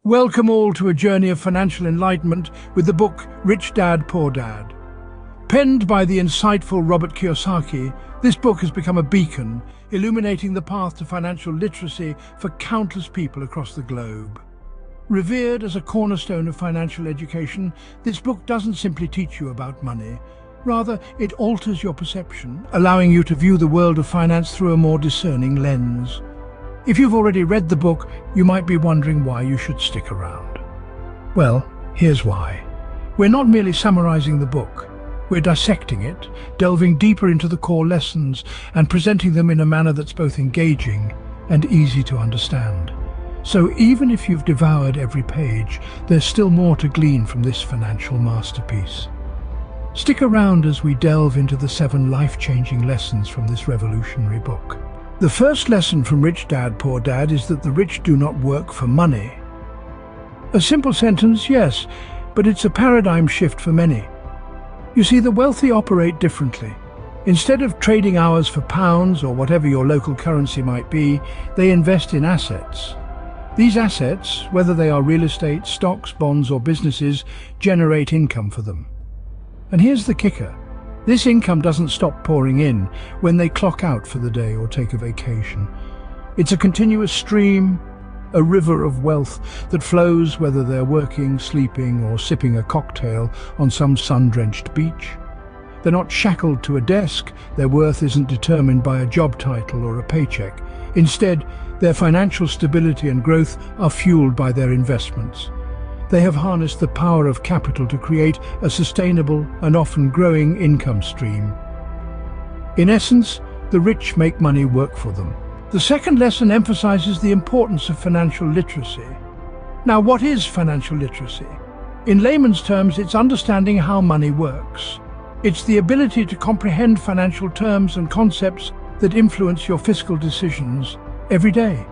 Welcome all to a journey of financial enlightenment with the book Rich Dad, Poor Dad. Penned by the insightful Robert Kiyosaki, this book has become a beacon, illuminating the path to financial literacy for countless people across the globe. Revered as a cornerstone of financial education, this book doesn't simply teach you about money. Rather, it alters your perception, allowing you to view the world of finance through a more discerning lens. If you've already read the book, you might be wondering why you should stick around. Well, here's why. We're not merely summarizing the book. We're dissecting it, delving deeper into the core lessons, and presenting them in a manner that's both engaging and easy to understand. So even if you've devoured every page, there's still more to glean from this financial masterpiece. Stick around as we delve into the 7 life-changing lessons from this revolutionary book. The first lesson from Rich Dad, Poor Dad is that the rich do not work for money. A simple sentence, yes, but it's a paradigm shift for many. You see, the wealthy operate differently. Instead of trading hours for pounds or whatever your local currency might be, they invest in assets. These assets, whether they are real estate, stocks, bonds or businesses, generate income for them. And here's the kicker. This income doesn't stop pouring in when they clock out for the day or take a vacation. It's a continuous stream, a river of wealth that flows whether they're working, sleeping or sipping a cocktail on some sun-drenched beach. They're not shackled to a desk. Their worth isn't determined by a job title or a paycheck. Instead, their financial stability and growth are fueled by their investments. They have harnessed the power of capital to create a sustainable and often growing income stream. In essence, the rich make money work for them. The second lesson emphasizes the importance of financial literacy. Now, what is financial literacy? In layman's terms, it's understanding how money works. It's the ability to comprehend financial terms and concepts that influence your fiscal decisions every day.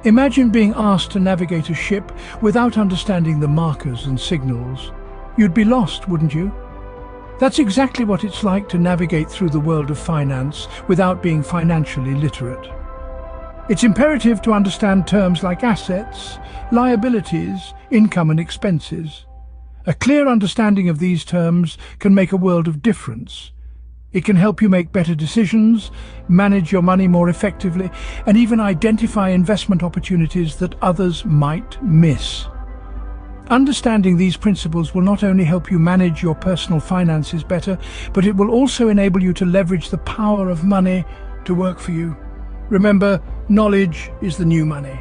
Imagine being asked to navigate a ship without understanding the markers and signals. You'd be lost, wouldn't you? That's exactly what it's like to navigate through the world of finance without being financially literate. It's imperative to understand terms like assets, liabilities, income and expenses. A clear understanding of these terms can make a world of difference. It can help you make better decisions, manage your money more effectively, and even identify investment opportunities that others might miss. Understanding these principles will not only help you manage your personal finances better, but it will also enable you to leverage the power of money to work for you. Remember, knowledge is the new money.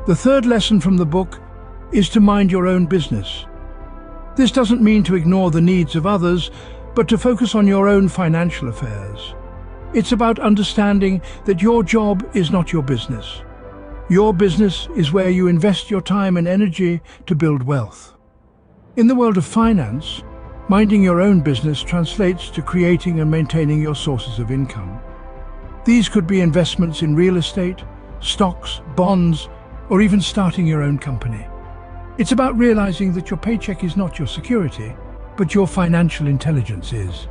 The third lesson from the book is to mind your own business. This doesn't mean to ignore the needs of others, but to focus on your own financial affairs. It's about understanding that your job is not your business. Your business is where you invest your time and energy to build wealth. In the world of finance, minding your own business translates to creating and maintaining your sources of income. These could be investments in real estate, stocks, bonds, or even starting your own company. It's about realizing that your paycheck is not your security, but your financial intelligence is.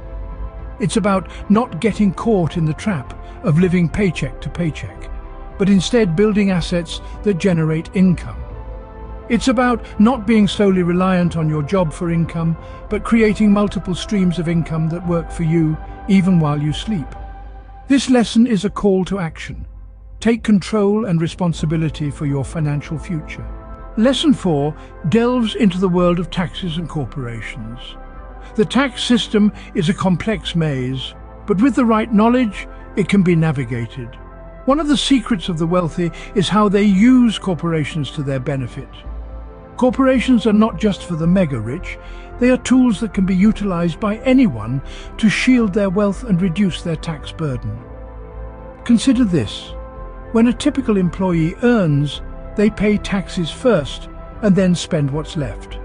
It's about not getting caught in the trap of living paycheck to paycheck, but instead building assets that generate income. It's about not being solely reliant on your job for income, but creating multiple streams of income that work for you even while you sleep. This lesson is a call to action. Take control and responsibility for your financial future. Lesson 4 delves into the world of taxes and corporations. The tax system is a complex maze, but with the right knowledge, it can be navigated. One of the secrets of the wealthy is how they use corporations to their benefit. Corporations are not just for the mega-rich, they are tools that can be utilized by anyone to shield their wealth and reduce their tax burden. Consider this. When a typical employee earns, they pay taxes first and then spend what's left.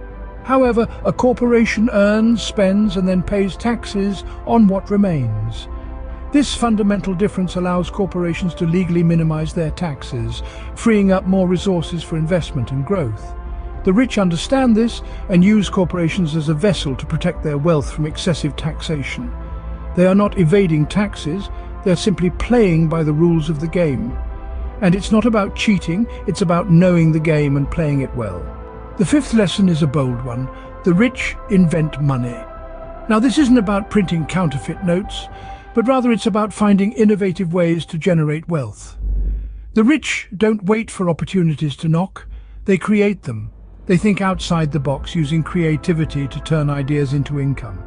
However, a corporation earns, spends and then pays taxes on what remains. This fundamental difference allows corporations to legally minimize their taxes, freeing up more resources for investment and growth. The rich understand this and use corporations as a vessel to protect their wealth from excessive taxation. They are not evading taxes, they're simply playing by the rules of the game. And it's not about cheating, it's about knowing the game and playing it well. The fifth lesson is a bold one. The rich invent money. Now, this isn't about printing counterfeit notes, but rather it's about finding innovative ways to generate wealth. The rich don't wait for opportunities to knock, they create them. They think outside the box, using creativity to turn ideas into income.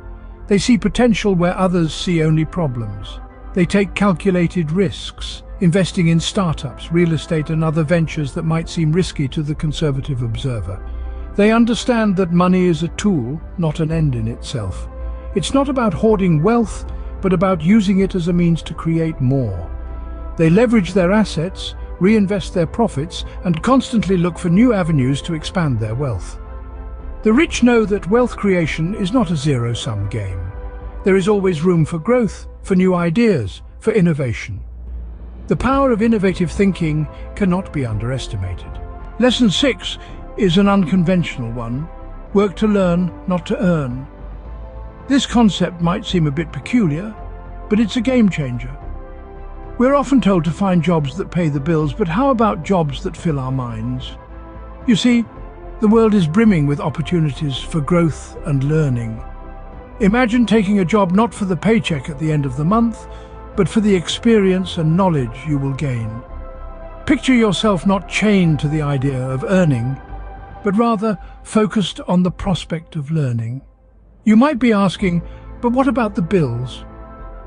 They see potential where others see only problems. They take calculated risks, investing in startups, real estate and other ventures that might seem risky to the conservative observer. They understand that money is a tool, not an end in itself. It's not about hoarding wealth, but about using it as a means to create more. They leverage their assets, reinvest their profits, and constantly look for new avenues to expand their wealth. The rich know that wealth creation is not a zero-sum game. There is always room for growth, for new ideas, for innovation. The power of innovative thinking cannot be underestimated. Lesson 6 is an unconventional one. Work to learn, not to earn. This concept might seem a bit peculiar, but it's a game changer. We're often told to find jobs that pay the bills, but how about jobs that fill our minds? You see, the world is brimming with opportunities for growth and learning. Imagine taking a job not for the paycheck at the end of the month, but for the experience and knowledge you will gain. Picture yourself not chained to the idea of earning, but rather focused on the prospect of learning. You might be asking, but what about the bills?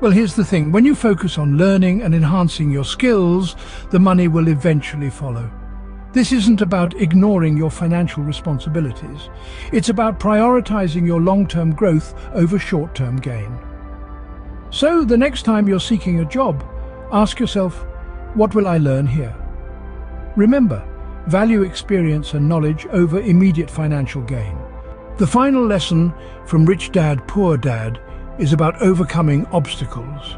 Well, here's the thing. When you focus on learning and enhancing your skills, the money will eventually follow. This isn't about ignoring your financial responsibilities. It's about prioritizing your long-term growth over short-term gain. So, the next time you're seeking a job, ask yourself, what will I learn here? Remember, value experience and knowledge over immediate financial gain. The final lesson from Rich Dad, Poor Dad is about overcoming obstacles.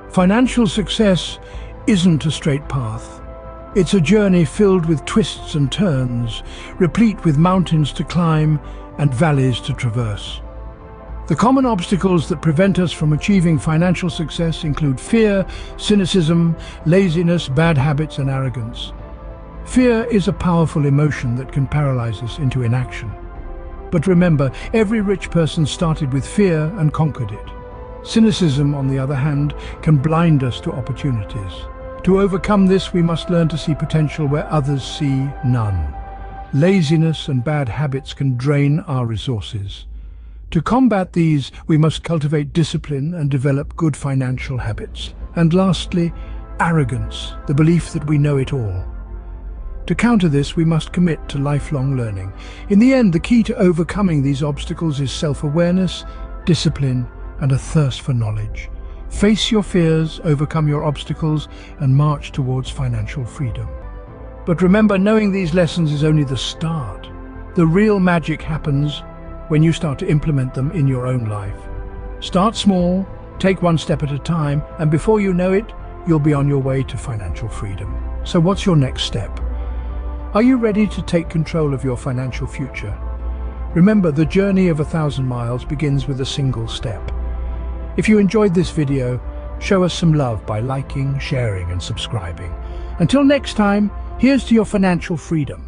Financial success isn't a straight path. It's a journey filled with twists and turns, replete with mountains to climb and valleys to traverse. The common obstacles that prevent us from achieving financial success include fear, cynicism, laziness, bad habits, and arrogance. Fear is a powerful emotion that can paralyze us into inaction. But remember, every rich person started with fear and conquered it. Cynicism, on the other hand, can blind us to opportunities. To overcome this, we must learn to see potential where others see none. Laziness and bad habits can drain our resources. To combat these, we must cultivate discipline and develop good financial habits. And lastly, arrogance, the belief that we know it all. To counter this, we must commit to lifelong learning. In the end, the key to overcoming these obstacles is self-awareness, discipline, and a thirst for knowledge. Face your fears, overcome your obstacles, and march towards financial freedom. But remember, knowing these lessons is only the start. The real magic happens when you start to implement them in your own life. Start small, take one step at a time, and before you know it, you'll be on your way to financial freedom. So what's your next step? Are you ready to take control of your financial future? Remember, the journey of 1,000 miles begins with a single step. If you enjoyed this video, show us some love by liking, sharing, and subscribing. Until next time, here's to your financial freedom.